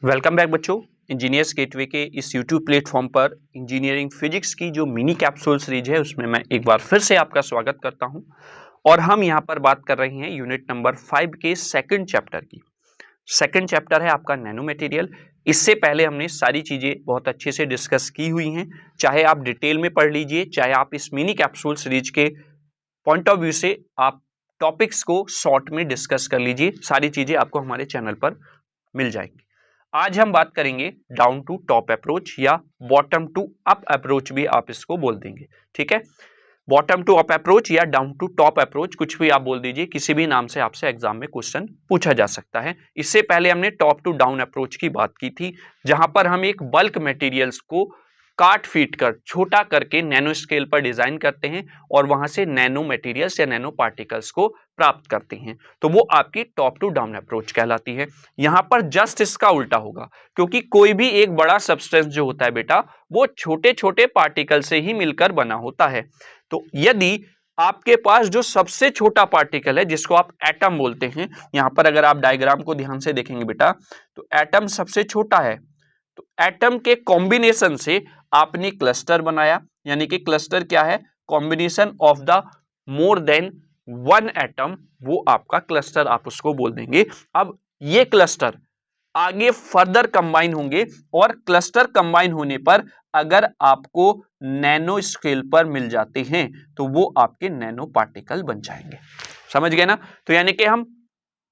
Welcome back बच्चों। Engineers gateway के इस यूट्यूब प्लेटफॉर्म पर इंजीनियरिंग फिजिक्स की जो मिनी कैप्सूल सीरीज है उसमें मैं एक बार फिर से आपका स्वागत करता हूं और हम यहां पर बात कर रहे हैं यूनिट नंबर 5 के सेकंड चैप्टर की। सेकंड चैप्टर है आपका नैनो मटेरियल। इससे पहले हमने सारी चीजें बहुत अच्छे से डिस्कस की हुई हैं, चाहे आप डिटेल में पढ़ लीजिए, चाहे आप इस मिनी कैप्सूल सीरीज के पॉइंट ऑफ व्यू से आप टॉपिक्स को शॉर्ट में डिस्कस कर लीजिए। सारी चीजें आपको हमारे चैनल पर मिल जाएंगी। आज हम बात करेंगे डाउन टू टॉप अप्रोच या बॉटम टू अप अप्रोच भी आप इसको बोल देंगे। ठीक है, बॉटम टू अप अप्रोच या डाउन टू टॉप अप्रोच, कुछ भी आप बोल दीजिए, किसी भी नाम से आपसे एग्जाम में क्वेश्चन पूछा जा सकता है। इससे पहले हमने टॉप टू डाउन अप्रोच की बात की थी, जहां पर हम एक बल्क मटेरियल्स को काट फीट कर छोटा करके नैनो स्केल पर डिजाइन करते हैं और वहां से नैनो मटेरियल्स या नैनो पार्टिकल्स को प्राप्त करते हैं। तो वो आपकी टॉप टू डाउन अप्रोच कहलाती है। यहां पर जस्ट इसका उल्टा होगा, क्योंकि कोई भी एक बड़ा सब्सटेंस जो होता है बेटा, वो छोटे छोटे पार्टिकल से ही मिलकर बना होता है। तो यदि आपके पास जो सबसे छोटा पार्टिकल है, जिसको आप एटम बोलते हैं, यहां पर अगर आप डायग्राम को ध्यान से देखेंगे बेटा, तो एटम सबसे छोटा है। तो एटम के कॉम्बिनेशन से आपने क्लस्टर बनाया, यानी कि क्लस्टर क्या है? Combination of the more than one atom, वो आपका क्लस्टर आप उसको बोल देंगे। अब ये क्लस्टर आगे फर्दर कंबाइन होंगे और क्लस्टर कंबाइन होने पर अगर आपको नैनो स्केल पर मिल जाते हैं तो वो आपके नैनो पार्टिकल बन जाएंगे। समझ गए ना? तो यानी कि हम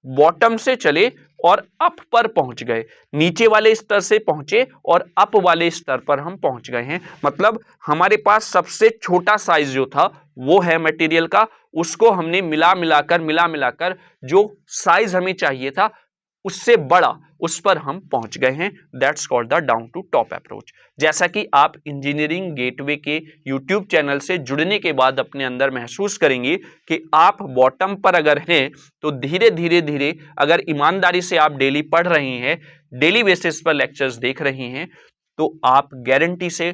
बॉटम से चले और अप पर पहुंच गए, नीचे वाले स्तर से पहुंचे और अप वाले स्तर पर हम पहुंच गए हैं। मतलब हमारे पास सबसे छोटा साइज जो था वो है मटेरियल का, उसको हमने मिला मिलाकर जो साइज हमें चाहिए था उससे बड़ा, उस पर हम पहुंच गए हैं। That's called the down to top approach. जैसा कि आप इंजीनियरिंग गेटवे के यूट्यूब चैनल से जुड़ने के बाद अपने अंदर महसूस करेंगे कि आप बॉटम पर अगर हैं तो धीरे धीरे अगर ईमानदारी से आप डेली पढ़ रहे हैं, डेली बेसिस पर लेक्चर्स देख रहे हैं, तो आप गारंटी से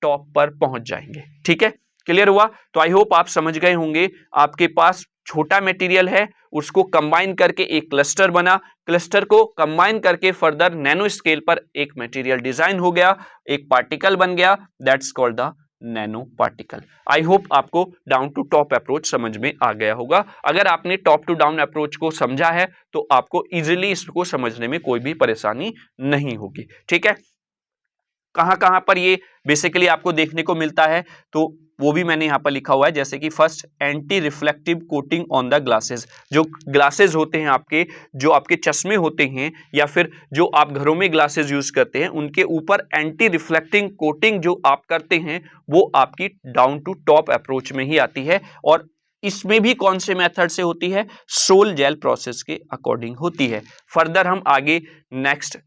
टॉप पर पहुंच जाएंगे। ठीक है, क्लियर हुआ? तो आई होप आप समझ गए होंगे। आपके पास छोटा मटेरियल है, उसको कंबाइन करके एक क्लस्टर बना, क्लस्टर को कंबाइन करके फर्दर नैनो स्केल पर एक मटेरियल डिजाइन हो गया, एक पार्टिकल बन गया। That's called the nano particle. I hope आपको डाउन टू टॉप अप्रोच समझ में आ गया होगा। अगर आपने टॉप टू डाउन अप्रोच को समझा है तो आपको इजीली इसको समझने में कोई भी परेशानी नहीं होगी। ठीक है, कहां पर ये बेसिकली आपको देखने को मिलता है तो वो भी मैंने यहां पर लिखा हुआ है। जैसे कि first, anti reflective coating on the glasses. जो ग्लासेस होते हैं आपके, जो आपके चश्मे होते हैं या फिर जो आप घरों में ग्लासेस यूज करते हैं, उनके ऊपर एंटी रिफ्लेक्टिंग कोटिंग जो आप करते हैं वो आपकी डाउन टू टॉप अप्रोच में ही आती है। और इसमें भी कौन से मेथड से होती है? सोल जेल प्रोसेस के अकॉर्डिंग होती है। फर्दर हम आगे नेक्स्ट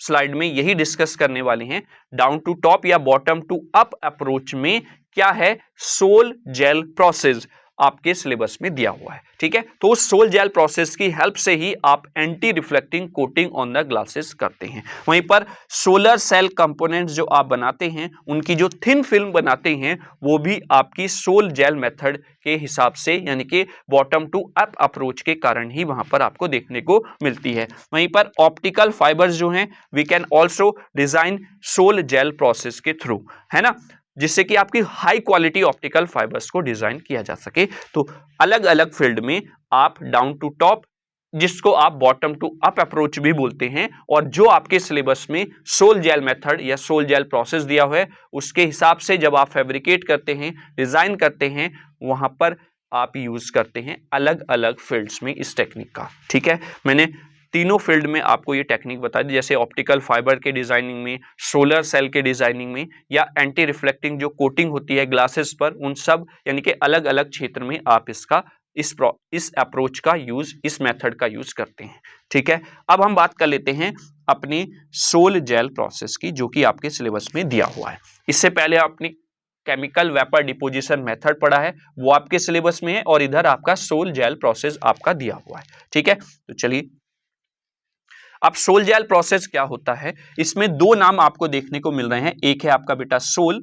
स्लाइड में यही डिस्कस करने वाले हैं। डाउन टू टॉप या बॉटम टू अप अप्रोच में क्या है? सोल जेल प्रोसेस आपके सिलेबस में दिया हुआ है। ठीक है, तो उस सोल जेल प्रोसेस की हेल्प से ही आप anti reflecting coating on the glasses करते हैं। वहीं पर सोलर सेल कंपोनेंट्स जो आप बनाते हैं, उनकी जो थिन फिल्म बनाते हैं, वो भी आपकी सोल जेल मेथड के हिसाब से, यानी कि बॉटम टू अप अप्रोच के कारण ही वहां पर आपको देखने को मिलती है। वहीं पर ऑप्टिकल फाइबर्स जो हैं, we can also design sol gel process के थ्रू, है ना, जिससे कि आपकी हाई क्वालिटी ऑप्टिकल फाइबर्स को डिजाइन किया जा सके। तो अलग अलग फील्ड में आप डाउन टू टॉप, जिसको आप बॉटम टू अप अप्रोच भी बोलते हैं, और जो आपके सिलेबस में सोल जेल मेथड या सोल जेल प्रोसेस दिया हुआ है, उसके हिसाब से जब आप फैब्रिकेट करते हैं, डिजाइन करते हैं, वहां पर आप यूज करते हैं अलग अलग फील्ड्स में इस टेक्निक का। ठीक है, मैंने तीनों फील्ड में आपको ये टेक्निक बता दी, जैसे ऑप्टिकल फाइबर के डिजाइनिंग में, सोलर सेल के डिजाइनिंग में, या एंटी रिफ्लेक्टिंग जो कोटिंग होती है ग्लासेस पर, उन सब यानी कि अलग अलग क्षेत्र में आप इसका इस अप्रोच का यूज, इस मेथड का यूज करते हैं। ठीक है, अब हम बात कर लेते हैं अपनी सोल जेल प्रोसेस की, जो कि आपके सिलेबस में दिया हुआ है। इससे पहले आपने केमिकल वेपर डिपोजिशन मेथड पढ़ा है, वो आपके सिलेबस में है, और इधर आपका सोल जेल प्रोसेस आपका दिया हुआ है। ठीक है, तो चलिए, अब सोल जेल प्रोसेस क्या होता है? इसमें दो नाम आपको देखने को मिल रहे हैं, एक है आपका बेटा सोल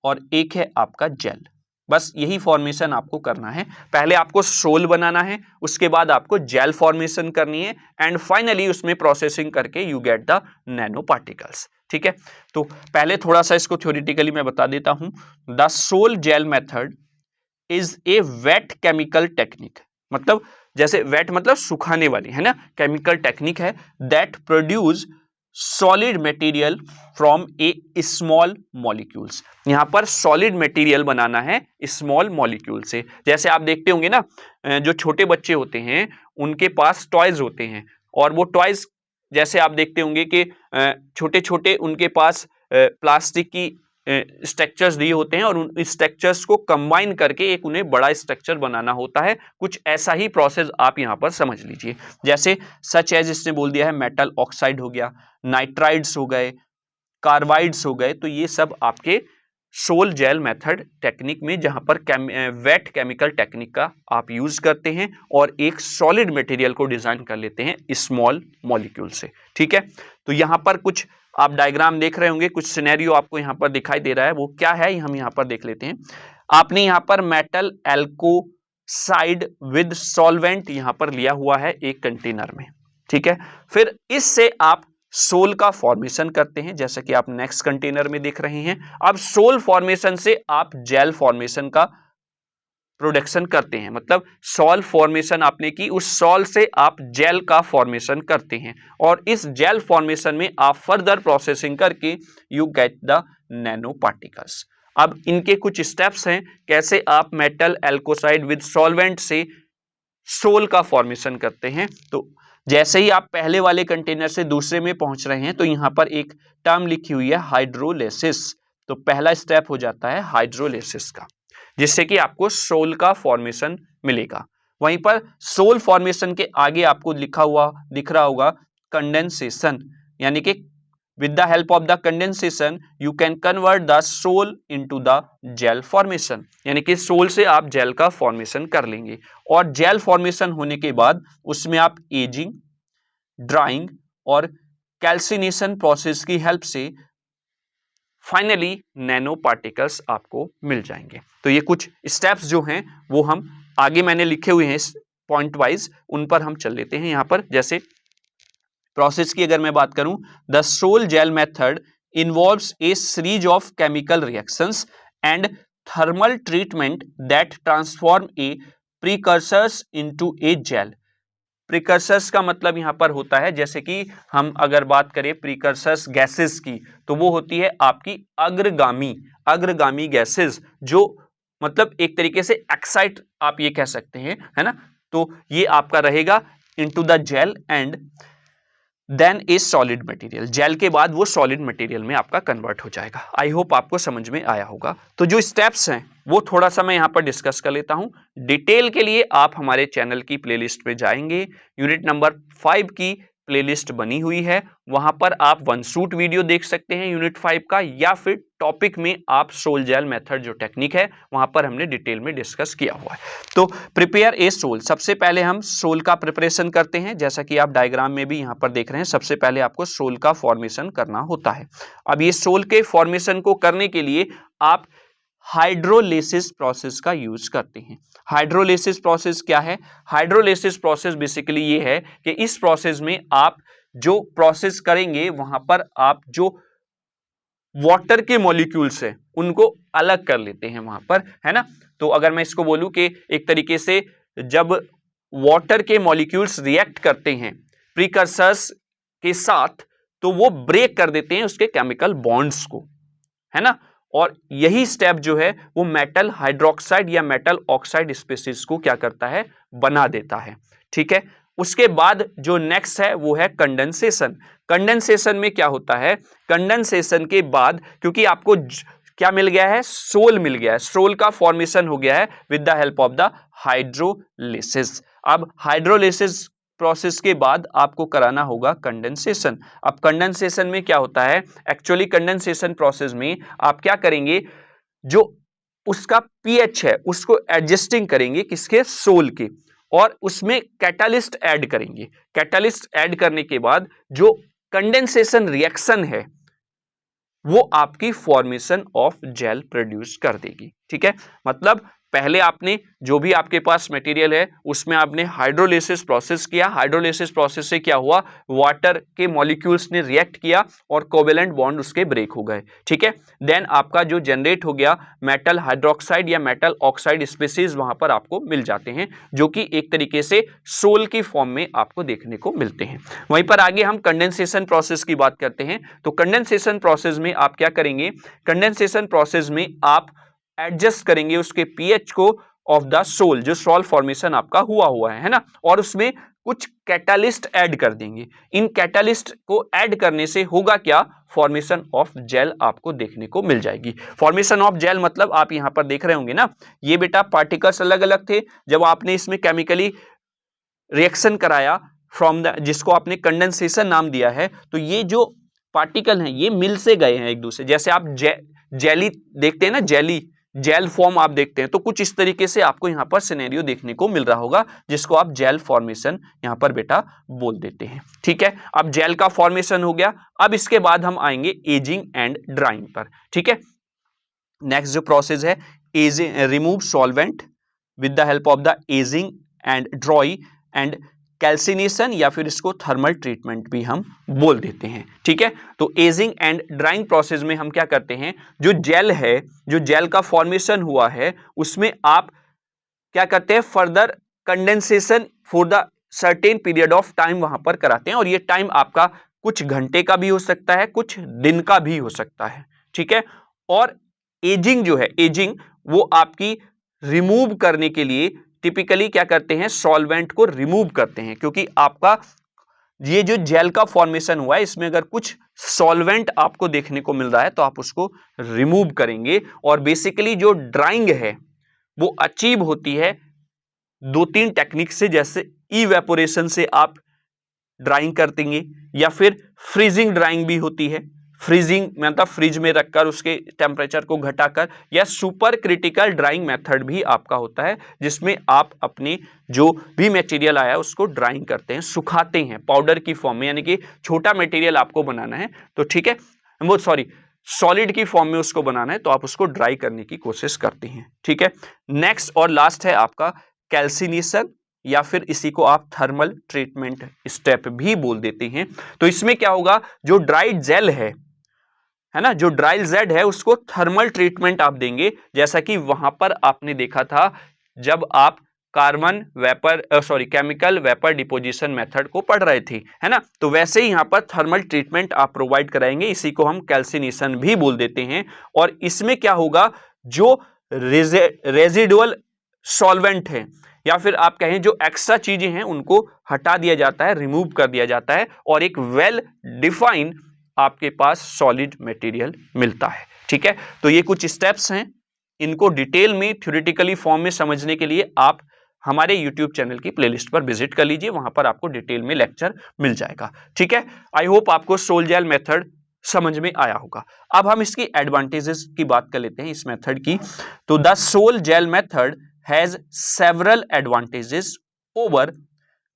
और एक है आपका जेल। बस यही फॉर्मेशन आपको करना है। पहले आपको सोल बनाना है, उसके बाद आपको जेल फॉर्मेशन करनी है एंड फाइनली उसमें प्रोसेसिंग करके you get the nano particles. ठीक है, तो पहले थोड़ा सा इसको थ्योरेटिकली मैं बता देता हूं। The sol gel method is a wait chemical technique, मतलब जैसे वेट मतलब सुखाने वाली है ना, केमिकल टेक्निक है that produce solid material from A small molecules. यहां पर सॉलिड मटेरियल बनाना है स्मॉल मॉलिक्यूल से। जैसे आप देखते होंगे ना, जो छोटे बच्चे होते हैं उनके पास टॉयज होते हैं, और वो टॉयज जैसे आप देखते होंगे कि छोटे छोटे उनके पास प्लास्टिक की स्ट्रक्चर्स दिए होते हैं और उन स्ट्रक्चर्स को कंबाइन करके एक उन्हें बड़ा स्ट्रक्चर बनाना होता है। कुछ ऐसा ही प्रोसेस आप यहां पर समझ लीजिए। जैसे सच एज इसने बोल दिया है मेटल ऑक्साइड हो गया, नाइट्राइड्स हो गए, कार्बाइड्स हो गए, तो ये सब आपके सोल जेल मेथड टेक्निक में जहां पर वेट केमिकल टेक्निक का आप यूज करते हैं और एक सॉलिड मटेरियल को डिजाइन कर लेते हैं स्मॉल मॉलिक्यूल से। ठीक है, तो यहां पर कुछ आप डायग्राम देख रहे होंगे, कुछ सिनेरियो आपको यहां पर दिखाई दे रहा है, वो क्या है हम यहां पर देख लेते हैं। आपने यहां पर मेटल एल्कोसाइड विद सॉल्वेंट यहां पर लिया हुआ है एक कंटेनर में। ठीक है, फिर इससे आप सोल का फॉर्मेशन करते हैं, जैसा कि आप नेक्स्ट कंटेनर में देख रहे हैं। अब सोल फॉर्मेशन से आप जेल फॉर्मेशन का प्रोडक्शन करते हैं, मतलब सॉल फॉर्मेशन आपने की, उस सॉल से आप जेल का फॉर्मेशन करते हैं और इस जेल फॉर्मेशन में आप फर्दर प्रोसेसिंग करके you get the nano particles. अब इनके कुछ स्टेप्स हैं, कैसे आप मेटल एल्कोसाइड विद सॉल्वेंट से सोल का फॉर्मेशन करते हैं। तो जैसे ही आप पहले वाले कंटेनर से दूसरे में पहुंच रहे हैं तो यहां पर एक टर्म लिखी हुई है हाइड्रोलिसिस। तो पहला स्टेप हो जाता है हाइड्रोलिसिस का, जिससे कि आपको सोल का फॉर्मेशन मिलेगा। वहीं पर सोल फॉर्मेशन के आगे आपको लिखा हुआ दिख रहा होगा कंडेंसेशन, यानी कि with the help of the condensation you can convert the sol into the gel formation, यानी कि सोल से आप जेल का फॉर्मेशन कर लेंगे और जेल फॉर्मेशन होने के बाद उसमें आप एजिंग, ड्राइंग और कैल्सिनेशन प्रोसेस की हेल्प से फाइनली नैनो पार्टिकल्स आपको मिल जाएंगे। तो ये कुछ स्टेप्स जो हैं वो हम आगे मैंने लिखे हुए हैं पॉइंट वाइज, उन पर हम चल लेते हैं। यहां पर जैसे प्रोसेस की अगर मैं बात करूं, the sol gel method involves a series of chemical reactions and thermal treatment that transform a precursors into a gel. Precursors का मतलब यहां पर होता है, जैसे कि हम अगर बात करें प्रीकर्सर्स गैसेस की, तो वो होती है आपकी अग्रगामी गैसेस, जो मतलब एक तरीके से एक्साइट आप ये कह सकते हैं, है ना। तो ये आपका रहेगा into the gel and then a solid material. Gel के बाद वो सॉलिड मटेरियल में आपका कन्वर्ट हो जाएगा। आई होप आपको समझ में आया होगा। तो जो स्टेप्स हैं वो थोड़ा सा मैं यहां पर डिस्कस कर लेता हूं। डिटेल के लिए आप हमारे चैनल की प्लेलिस्ट पे जाएंगे, यूनिट नंबर 5 की प्लेलिस्ट बनी हुई है, वहां पर आप वन शूट वीडियो देख सकते हैं यूनिट 5 का, या फिर टॉपिक में आप सोल जेल मेथड जो टेक्निक है वहां पर हमने डिटेल में डिस्कस किया हुआ है। तो प्रिपेयर ए सोल, सबसे पहले हम सोल का प्रिपरेशन करते हैं, जैसा कि आप डायग्राम में भी यहां पर देख रहे हैं। सबसे पहले आपको सोल का फॉर्मेशन करना होता है। अब ये सोल के फॉर्मेशन को करने के लिए आप हाइड्रोलिसिस प्रोसेस का यूज करते हैं। हाइड्रोलिसिस प्रोसेस क्या है? हाइड्रोलिसिस प्रोसेस बेसिकली ये है कि इस प्रोसेस में आप जो प्रोसेस करेंगे वहां पर आप जो वाटर के मॉलिक्यूल्स है उनको अलग कर लेते हैं वहां पर, है ना। तो अगर मैं इसको बोलूं कि एक तरीके से जब वाटर के मॉलिक्यूल्स रिएक्ट करते हैं प्रीकर्सर्स के साथ, तो वो ब्रेक कर देते हैं उसके केमिकल बॉन्ड्स को, है ना। और यही स्टेप जो है वो मेटल हाइड्रोक्साइड या मेटल ऑक्साइड स्पीशीज को क्या करता है, बना देता है। ठीक है, उसके बाद जो नेक्स्ट है वो है कंडेंसेशन। कंडेंसेशन में क्या होता है, कंडेंसेशन के बाद क्योंकि आपको क्या मिल गया है, सोल मिल गया है, सोल का फॉर्मेशन हो गया है with the help of the hydrolysis. अब हाइड्रोलिसिस प्रोसेस के बाद आपको कराना होगा कंडेंसेशन। अब कंडेंसेशन में क्या होता है, एक्चुअली कंडेंसेशन प्रोसेस में आप क्या करेंगे, जो उसका पीएच है उसको एडजस्टिंग करेंगे, किसके, सोल के, और उसमें कैटालिस्ट ऐड करेंगे। कैटालिस्ट ऐड करने के बाद जो कंडेंसेशन रिएक्शन है वो आपकी फॉर्मेशन ऑफ जेल प्रोड्यूस कर देगी। ठीक है, मतलब पहले आपने जो भी आपके पास मटेरियल है उसमें आपने हाइड्रोलिसिस प्रोसेस किया, हाइड्रोलिसिस प्रोसेस से क्या हुआ, वाटर के मॉलिक्यूल्स ने रिएक्ट किया और कोवेलेंट बॉन्ड उसके ब्रेक हो गए। ठीक है, देन आपका जो जनरेट हो गया मेटल हाइड्रोक्साइड या मेटल ऑक्साइड स्पीसीज वहां पर आपको मिल जाते हैं, जो कि एक तरीके से सोल की फॉर्म में आपको देखने को मिलते हैं। वहीं पर आगे हम कंडेंसेशन प्रोसेस की बात करते हैं। तो कंडेंसेशन प्रोसेस में आप क्या करेंगे, कंडेंसेशन प्रोसेस में आप एडजस्ट करेंगे उसके पीएच को ऑफ द सोल, जो सॉल्ट फॉर्मेशन आपका हुआ है ना, और उसमें कुछ कैटालिस्ट ऐड कर देंगे। इन कैटालिस्ट को ऐड करने से होगा क्या, फॉर्मेशन ऑफ जेल आपको देखने को मिल जाएगी। फॉर्मेशन ऑफ जेल मतलब आप यहां पर देख रहे होंगे ना, ये बेटा पार्टिकल्स अलग अलग थे, जब आपने इसमें केमिकली रिएक्शन कराया फ्रॉम द, जिसको आपने कंडेंसेशन नाम दिया है, तो ये जो पार्टिकल हैं ये मिल से गए हैं एक दूसरे। जैसे आप जेली देखते हैं ना, जेल फॉर्म आप देखते हैं, तो कुछ इस तरीके से आपको यहां पर सिनेरियो देखने को मिल रहा होगा, जिसको आप जेल फॉर्मेशन यहां पर बेटा बोल देते हैं। ठीक है, अब जेल का फॉर्मेशन हो गया। अब इसके बाद हम आएंगे एजिंग एंड ड्राइंग पर। ठीक है, नेक्स्ट जो प्रोसेस है, ageing, remove solvent with the help of the ageing and dry and calcination, या फिर इसको थर्मल ट्रीटमेंट भी हम बोल देते हैं। ठीक है, तो एजिंग एंड ड्राइंग प्रोसेस में हम क्या करते हैं, जो जेल है, जो जेल का फॉर्मेशन हुआ है, उसमें आप क्या करते हैं, further condensation for the certain period of time वहां पर कराते हैं, और ये टाइम आपका कुछ घंटे का भी हो सकता है, कुछ दिन का भी हो सकता है। ठीक है, और एजिंग जो है, एजिंग वो आपकी रिमूव करने के लिए टिपिकली क्या करते हैं, सॉल्वेंट को रिमूव करते हैं, क्योंकि आपका ये जो जेल का फॉर्मेशन हुआ है इसमें अगर कुछ सॉल्वेंट आपको देखने को मिल रहा है तो आप उसको रिमूव करेंगे। और बेसिकली जो ड्राइंग है वो अचीव होती है दो तीन टेक्निक से, जैसे इवेपोरेशन से आप ड्राइंग कर देंगे, या फिर फ्रीजिंग ड्राइंग भी होती है, फ्रीजिंग मतलब फ्रिज में रखकर उसके टेम्परेचर को घटाकर, या सुपर क्रिटिकल ड्राइंग मेथड भी आपका होता है, जिसमें आप अपने जो भी मटेरियल आया उसको ड्राइंग करते हैं, सुखाते हैं पाउडर की फॉर्म में, यानी कि छोटा मटेरियल आपको बनाना है तो ठीक है, वो सॉरी सॉलिड की फॉर्म में उसको बनाना है तो आप उसको ड्राई करने की कोशिश करते हैं। ठीक है, नेक्स्ट और लास्ट है आपका कैल्सिनेशन, या फिर इसी को आप थर्मल ट्रीटमेंट स्टेप भी बोल देते हैं। तो इसमें क्या होगा, जो ड्राइड जेल है ना, जो ड्राई जेल है उसको थर्मल ट्रीटमेंट आप देंगे, जैसा कि वहां पर आपने देखा था जब आप carbon vapour chemical vapour deposition method को पढ़ रहे थे, है ना, तो वैसे ही यहां पर थर्मल ट्रीटमेंट आप प्रोवाइड कराएंगे, इसी को हम कैल्सिनेशन भी बोल देते हैं। और इसमें क्या होगा, जो रेजिडुअल सॉल्वेंट है या फिर आप कहें जो एक्स्ट्रा चीजें हैं उनको हटा दिया जाता है, रिमूव कर दिया जाता है, और एक वेल डिफाइंड आपके पास सॉलिड मटेरियल मिलता है। ठीक है, तो ये कुछ स्टेप्स हैं, इनको डिटेल में थ्योरेटिकली फॉर्म में समझने के लिए आप हमारे YouTube चैनल की प्लेलिस्ट पर विजिट कर लीजिए, वहां पर आपको डिटेल में लेक्चर मिल जाएगा। ठीक है, आई होप आपको सोल जेल मेथड समझ में आया होगा। अब हम इसकी एडवांटेजेस की बात कर लेते हैं इस मेथड की। तो the sol gel method has several advantages over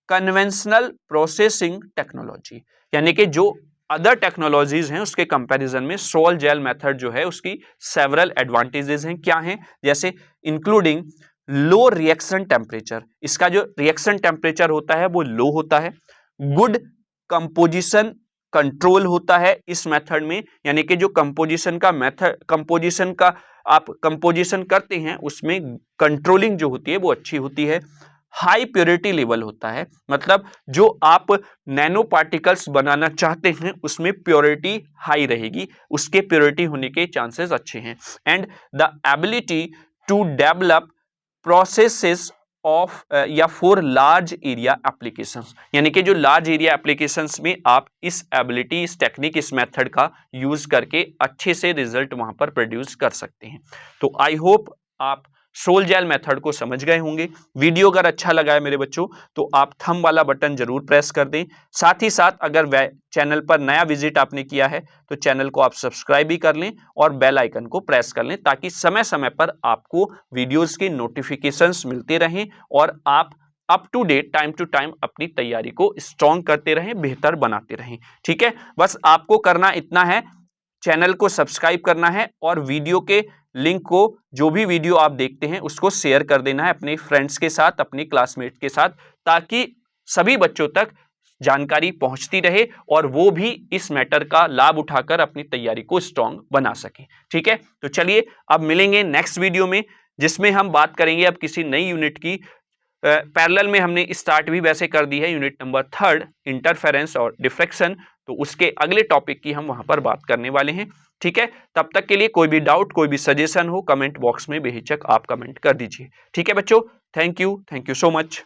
conventional processing technology, यानी कि जो अदर टेक्नोलॉजीज हैं उसके कंपैरिजन में सोल जेल मेथड जो है उसकी सेवरल एडवांटेजेस हैं। क्या हैं, जैसे इंक्लूडिंग लो रिएक्शन टेम्परेचर, इसका जो रिएक्शन टेम्परेचर होता है वो लो होता है, गुड कंपोजिशन कंट्रोल होता है इस मेथड में, यानी कि जो कंपोजिशन का मेथड, कंपोजिशन का आप कंपोजिशन करते हैं उसमें कंट्रोलिंग जो होती है वो अच्छी होती है, हाई प्योरिटी लेवल होता है, मतलब जो आप नैनो पार्टिकल्स बनाना चाहते हैं उसमें प्योरिटी हाई रहेगी, उसके प्योरिटी होने के चांसेस अच्छे हैं, and the ability to develop processes of या फॉर लार्ज एरिया एप्लीकेशंस, यानी कि जो लार्ज एरिया एप्लीकेशंस में आप इस एबिलिटी, इस टेक्निक, इस मेथड का यूज करके अच्छे से रिजल्ट वहां पर प्रोड्यूस कर सकते हैं। तो आई होप आप सोल जेल मेथड को समझ गए होंगे। वीडियो अगर अच्छा लगा है मेरे बच्चों तो आप थंब वाला बटन जरूर प्रेस कर दें, साथ ही साथ अगर चैनल पर नया विजिट आपने किया है तो चैनल को आप सब्सक्राइब भी कर लें और बेल आइकन को प्रेस कर लें, ताकि समय समय पर आपको वीडियोस के नोटिफिकेशंस मिलते रहें और आप up to date, time to time अपनी तैयारी को स्ट्रॉन्ग करते रहें, बेहतर बनाते रहें। ठीक है, बस आपको करना इतना है, चैनल को सब्सक्राइब करना है और वीडियो के लिंक को, जो भी वीडियो आप देखते हैं उसको शेयर कर देना है अपने फ्रेंड्स के साथ, अपने क्लासमेट के साथ, ताकि सभी बच्चों तक जानकारी पहुंचती रहे और वो भी इस मैटर का लाभ उठाकर अपनी तैयारी को स्ट्रांग बना सके। ठीक है, तो चलिए अब मिलेंगे नेक्स्ट वीडियो में, जिसमें हम बात करेंगे अब किसी नई यूनिट की। पैरेलल में हमने स्टार्ट भी वैसे कर दी है यूनिट नंबर 3 इंटरफेरेंस और डिफ्रैक्शन, तो उसके अगले टॉपिक की हम वहां पर बात करने वाले हैं। ठीक है, तब तक के लिए कोई भी डाउट, कोई भी सजेशन हो, कमेंट बॉक्स में बेहिचक आप कमेंट कर दीजिए। ठीक है बच्चों, थैंक यू सो मच।